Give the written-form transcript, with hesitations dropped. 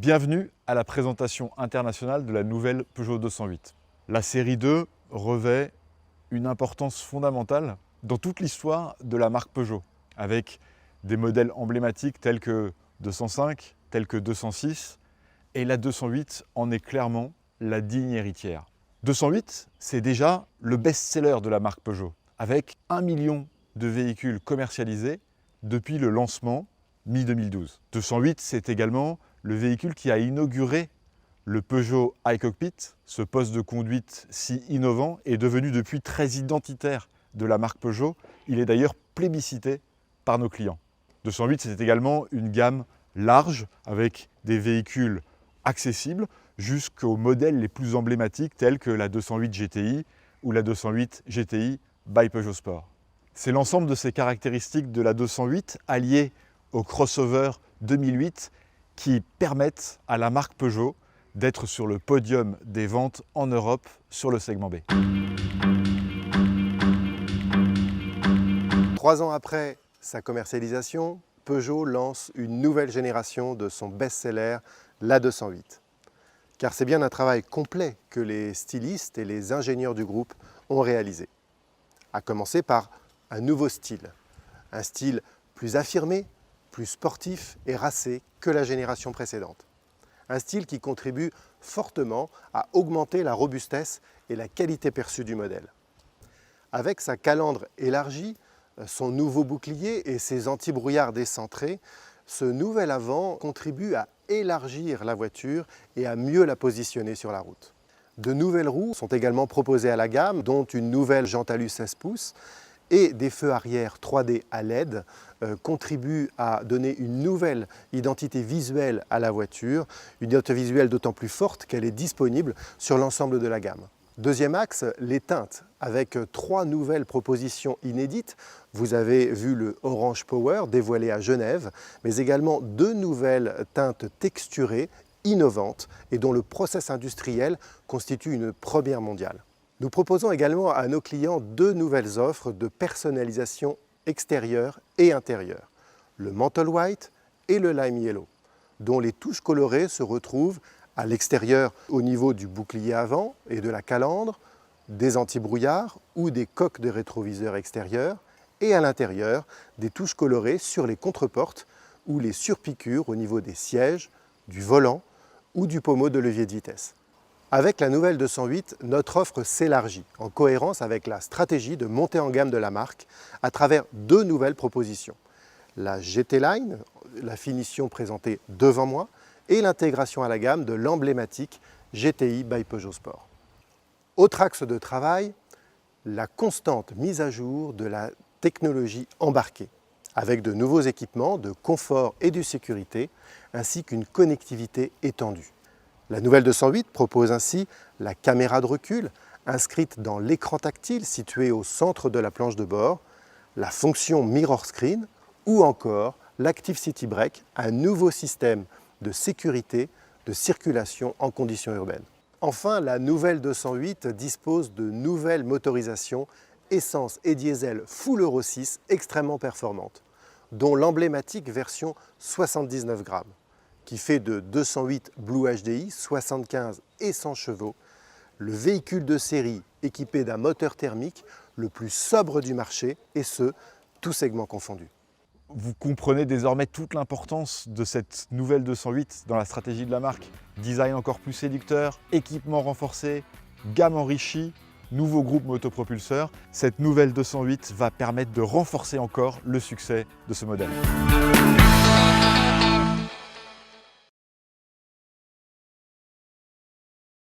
Bienvenue à la présentation internationale de la nouvelle Peugeot 208. La série 2 revêt une importance fondamentale dans toute l'histoire de la marque Peugeot, avec des modèles emblématiques tels que 205, tels que 206, et la 208 en est clairement la digne héritière. 208, c'est déjà le best-seller de la marque Peugeot, avec 1 million de véhicules commercialisés depuis le lancement mi-2012. 208, c'est également le véhicule qui a inauguré le Peugeot iCockpit. Ce poste de conduite si innovant est devenu depuis très identitaire de la marque Peugeot. Il est d'ailleurs plébiscité par nos clients. 208, c'est également une gamme large avec des véhicules accessibles jusqu'aux modèles les plus emblématiques tels que la 208 GTI ou la 208 GTI by Peugeot Sport. C'est l'ensemble de ces caractéristiques de la 208 alliées au crossover 2008 qui permettent à la marque Peugeot d'être sur le podium des ventes en Europe sur le segment B. 3 ans après sa commercialisation, Peugeot lance une nouvelle génération de son best-seller, la 208. Car c'est bien un travail complet que les stylistes et les ingénieurs du groupe ont réalisé. À commencer par un nouveau style. Un style plus affirmé, plus sportif et racé que la génération précédente. Un style qui contribue fortement à augmenter la robustesse et la qualité perçue du modèle. Avec sa calandre élargie, son nouveau bouclier et ses anti-brouillards décentrés, ce nouvel avant contribue à élargir la voiture et à mieux la positionner sur la route. De nouvelles roues sont également proposées à la gamme, dont une nouvelle jante alu 16 pouces et des feux arrière 3D à LED contribuent à donner une nouvelle identité visuelle à la voiture, une identité visuelle d'autant plus forte qu'elle est disponible sur l'ensemble de la gamme. Deuxième axe, les teintes, avec 3 nouvelles propositions inédites. Vous avez vu le Orange Power dévoilé à Genève, mais également 2 nouvelles teintes texturées, innovantes et dont le process industriel constitue une première mondiale. Nous proposons également à nos clients 2 nouvelles offres de personnalisation extérieure et intérieure, le Mantle White et le Lime Yellow, dont les touches colorées se retrouvent à l'extérieur au niveau du bouclier avant et de la calandre, des anti-brouillards ou des coques de rétroviseur extérieurs, et à l'intérieur des touches colorées sur les contreportes ou les surpiqûres au niveau des sièges, du volant ou du pommeau de levier de vitesse. Avec la nouvelle 208, notre offre s'élargit en cohérence avec la stratégie de montée en gamme de la marque à travers 2 nouvelles propositions. La GT Line, la finition présentée devant moi, et l'intégration à la gamme de l'emblématique GTI by Peugeot Sport. Autre axe de travail, la constante mise à jour de la technologie embarquée, avec de nouveaux équipements de confort et de sécurité, ainsi qu'une connectivité étendue. La nouvelle 208 propose ainsi la caméra de recul, inscrite dans l'écran tactile situé au centre de la planche de bord, la fonction Mirror Screen ou encore l'Active City Brake, un nouveau système de sécurité de circulation en conditions urbaines. Enfin, la nouvelle 208 dispose de nouvelles motorisations essence et diesel full Euro 6 extrêmement performantes, dont l'emblématique version 79 grammes, qui fait de 208 Blue HDI 75 et 100 chevaux, le véhicule de série équipé d'un moteur thermique le plus sobre du marché, et ce, tous segments confondus. Vous comprenez désormais toute l'importance de cette nouvelle 208 dans la stratégie de la marque. Design encore plus séducteur, équipement renforcé, gamme enrichie, nouveau groupe motopropulseur. Cette nouvelle 208 va permettre de renforcer encore le succès de ce modèle.